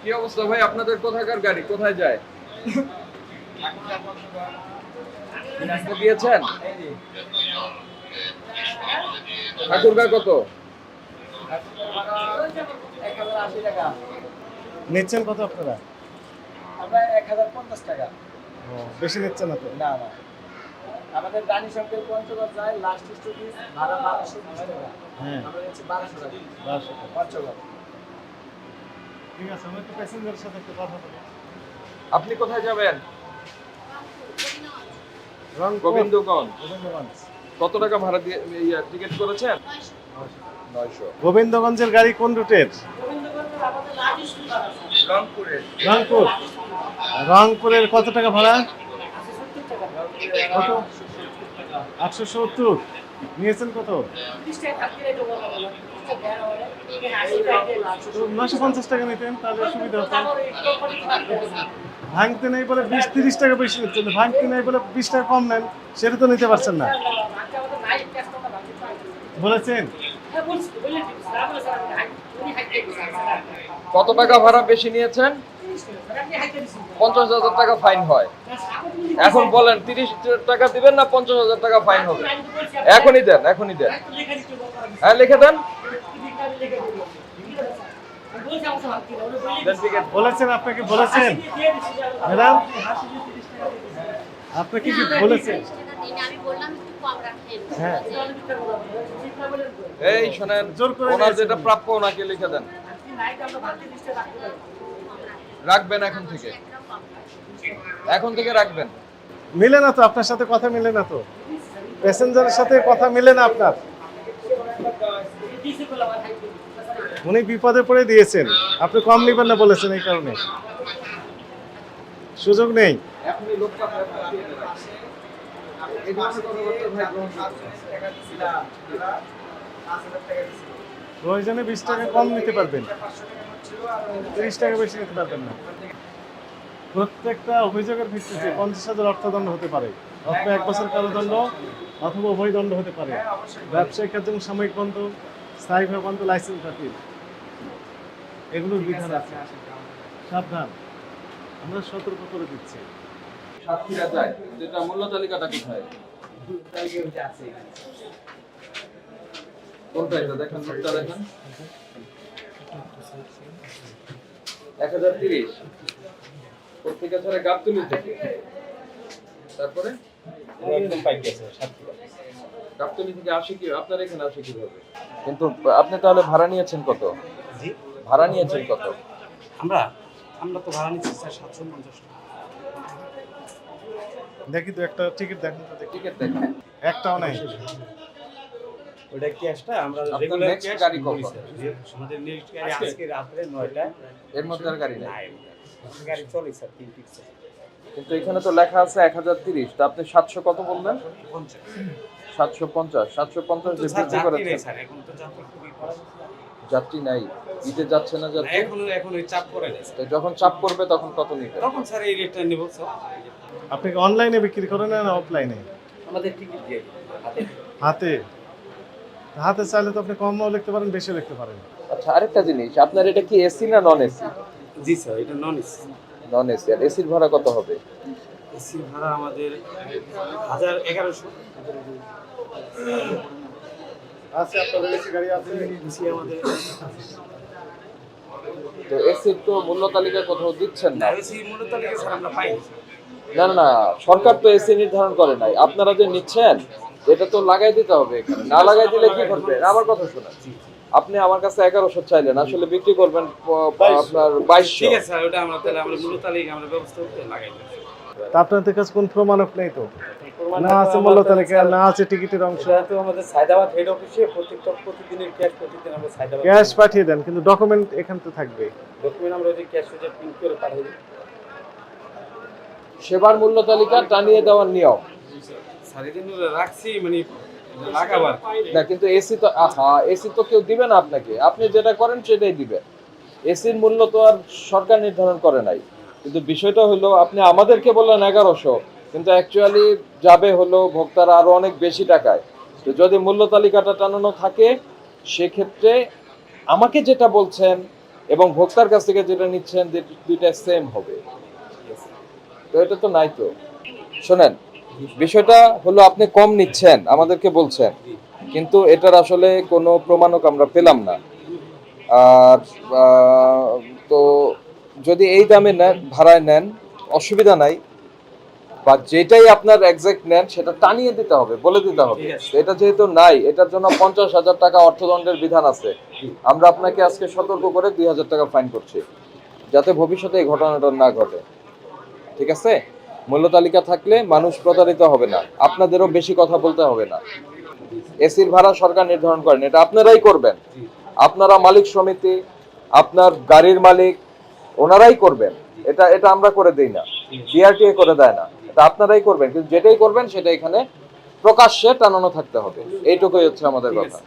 কি অবস্থা ভাই, আপনাদের কোথাকার গাড়ি কোথায় যায়? দিয়েছেন ঠাকুরগা কত? নিচ্ছেন কত আপনারা? আমরা 1050 টাকা। বেশি নিচ্ছেন না তো? না না, আমাদের রানী শঙ্কর পঞ্চগড় যায় লাস্ট স্টপেজ ভাড়া 1220 টাকা। হ্যাঁ, আমরা হচ্ছে 1200 টাকা 1200 টাকা। পঞ্চগড়। ঠিক আছে, আমি একটু প্যাসেঞ্জারের সাথে একটু কথা বলি। আপনি কোথায় যাবেন? রংপুর, গোবিন্দগঞ্জ। গোবিন্দগঞ্জ। কত টাকা ভাড়া দিয়ে টিকিট করেছেন? 900। গোবিন্দগঞ্জের গাড়ি কোন রুটের? রংপুরের। রংপুর। রংপুরের কত টাকা ভাড়া? কত? 870। নিয়েছেন কত? 950 টাকা নিতেন তাহলে সুবিধা হতো। ভাঙতে নেই বলে 20-30 টাকা বেশি নিচ্ছেন, ভাঙতে নেই বলে 20 টাকা কম নেন, সেটা তো নিতে পারছেন না। বলেছেন কত টাকা ভাড়া বেশি নিয়েছেন? 50,000 টাকা ফাইন হয়। এখন বলেন 30 টাকা দিবেন না 50,000 টাকা ফাইন হবে? এখনই দেন, এখনই দেন। হ্যাঁ, লিখে দেন। দেন টিকিট। বলেছেন, আপনাকে বলেছেন ম্যাডাম, আপনাকে কি বলেছেন? আমি বললাম একটু কম রাখেন। হ্যাঁ। এই শোনেন, জোর করে ওনার নিয়েছেন। যেটা প্রাপ্য ওনাকে লিখে দেন। রাখবেন এখন থেকে, এখন থেকে রাখবেন। মিলে না তো, আপনার সাথে কথা মিলে না তো, প্যাসেঞ্জারের সাথে কথা মিলে না আপনার। উনি বিপদে পড়ে দিয়েছেন, আপনি কম নেবেন না বলেছেন, এই কারণে সুযোগ নেই। এখনই লোক পাঠায় পাঠিয়ে দেন। এই ধরনের কথাবার্তা ভাই গ্রহণ করতে হবে। প্রয়োজনে 20 টাকা কম নিতে পারবেন, 30 টাকা বেশি নিতে পারবেন না। প্রত্যেকটা অভিযোগের ভিত্তিতে 50,000 অর্থদণ্ড হতে পারে, অথবা 1 বছর কারাদণ্ড, অথবা উভয় দণ্ড হতে পারে। ব্যবসায়িক কাজ এবং সাময়িক বন্ধ, স্থায়ীভাবে বন্ধ, লাইসেন্স বাতিল, এগুলোর বিধান আছে। সাবধান, আমরা সতর্ক করে দিচ্ছি। সাতক্ষীরা যায়, যেটা মূল্য তালিকাটা কোথায়? কোনটা এটা দেখেন, নোটটা দেখেন। 1030 পত্রিকা ছাড়া গাবতলী থেকে। তারপরে একদম পাই গেছে সাতক্ষীরা। গাবতলী থেকে আসে কি, আপনার এখানে আসে কিভাবে? কিন্তু আপনি তাহলে ভাড়া নিয়েছেন কত? জি, ভাড়া নিয়েছেন কত? আমরা আমরা তো ভাড়া নিচ্ছি স্যার 750 টাকা। দেখি তো একটা টিকিট দেখেন তো, দেখি টিকিট দেখেন। একটাও নাই। ওটা ক্যাশটা আমরা আপনার রেগুলার next ক্যাশ গাড়ি করি কখন? স্যার। আমাদের নেক্সট গাড়ি আজকে রাত্রে 9টা। এর মধ্যে আর গাড়ি নেই। গাড়ি চলে স্যার 3 ফিক্স। কিন্তু এখানে তো লেখা আছে 1030, তা আপনি 700 কত বললেন? 750 750 যে বৃদ্ধি করেছেন। স্যার এখন তো যাত্রী খুবই কম। যাত্রী নাই, ঈদে যাচ্ছে না যাত্রী। এখন ওই চাপ করে নাই। তো যখন চাপ পড়বে তখন কত নিবে? তখন স্যার এই রেটটা নিব স্যার। আপনি কি অনলাইনে বিক্রি করেন না অফলাইনে? আমাদের টিকিট দিয়ে হাতে। হাতে। হাতে চাইলে তো আপনি কমও লিখতে পারেন, বেশিও লিখতে পারেন। আচ্ছা, আরেকটা জিনিস, আপনার এটা কি এসি না নন এসি? জি স্যার, এটা নন এসি। Non AC. আর এসির ভাড়া কত হবে? এসি ভাড়া আমাদের 1100। আছে আপনাদের এসি গাড়ি আছে? এসি আমাদের তো এসির তো মূল্য তালিকা কোথাও দিচ্ছেন না। এসি মূল্য তালিকা স্যার আমরা পাই। না না না, সরকার তো এসি নির্ধারণ করে নাই, আপনারা যে নিচ্ছেন এটা তো লাগাই দিতে হবে এখানে। না লাগাই দিলে কি করবে? আমার কথা শুনুন, আপনি আমার কাছে 1100 চাইলেন, আসলে বিক্রি করবেন আপনার 2200। ঠিক আছে স্যার, ওটা আমরা তাহলে আমরা মূল্য তালিকা আমরা ব্যবস্থা করে লাগাই দেব। তা আপনাদের কাছে কোন প্রমাণক নেই তো? না আছে মূল্য তালিকা, না আছে টিকিটের অংশ। সেটা তো আমাদের সায়দাবাদ হেড অফিসে প্রতিদিনের ক্যাশ প্রতিদিন আমরা সায়দাবাদ ক্যাশ পাঠিয়ে দেন, কিন্তু ডকুমেন্ট এখান তো থাকবে। ডকুমেন্ট আমরা ওই ক্যাশ যে প্রিন্ট করে পাঠাই দিই। সেবার মূল্য তালিকা টানিয়ে দেওয়ার নিয়ম সারাদিন রাখছি মানে লাগাবার। না, কিন্তু এসি তো এসি তো কেউ দিবে না আপনাকে, আপনি যেটা করেন সেটাই দিবেন। এসির মূল্য তো আর সরকার নির্ধারণ করে নাই। কিন্তু বিষয়টা হলো, আপনি আমাদেরকে বললেন 1100, কিন্তু অ্যাকচুয়ালি যাবে হলো ভোক্তারা আরো অনেক বেশি টাকায়। তো যদি মূল্য তালিকাটা টানানো থাকে, সেক্ষেত্রে আমাকে যেটা বলছেন এবং ভোক্তার কাছ থেকে যেটা নিচ্ছেন দুইটা সেম হবে। তো এটা তো নাই তো। শোনেন, বিষয়টা হলো আপনি কম নিচ্ছেন আমাদেরকে বলছেন, কিন্তু এটার আসলে কোনো প্রমাণক আমরা পেলাম না। আর তো যদি এই দামে নেন, ভাড়ায় নেন, অসুবিধা নাই, বা যেটাই আপনার এক্সাক্ট নেন সেটা টানিয়ে দিতে হবে, বলে দিতে হবে। এটা যেহেতু নাই, এটার জন্য 50,000 টাকা অর্থদণ্ডের বিধান আছে। আমরা আপনাকে আজকে সতর্ক করে 2,000 টাকা ফাইন করছি, যাতে ভবিষ্যতে এই ঘটনাটা না ঘটে। ঠিক আছে? মূল্য তালিকা থাকলে মানুষ প্রতারিত হবে না, আপনাদেরও বেশি কথা বলতে হবে না। এসির ভাড়া সরকার নির্ধারণ করেন, এটা আপনারাই করবেন। আপনারা মালিক সমিতি, আপনার গাড়ির মালিক, ওনারাই করবেন। এটা এটা আমরা করে দেই না, বিআরটিএ করে দেয় না, এটা আপনারাই করবেন। কিন্তু যেটাই করবেন সেটা এখানে প্রকাশ্যে টানানো থাকতে হবে, এইটুকুই হচ্ছে আমাদের কথা।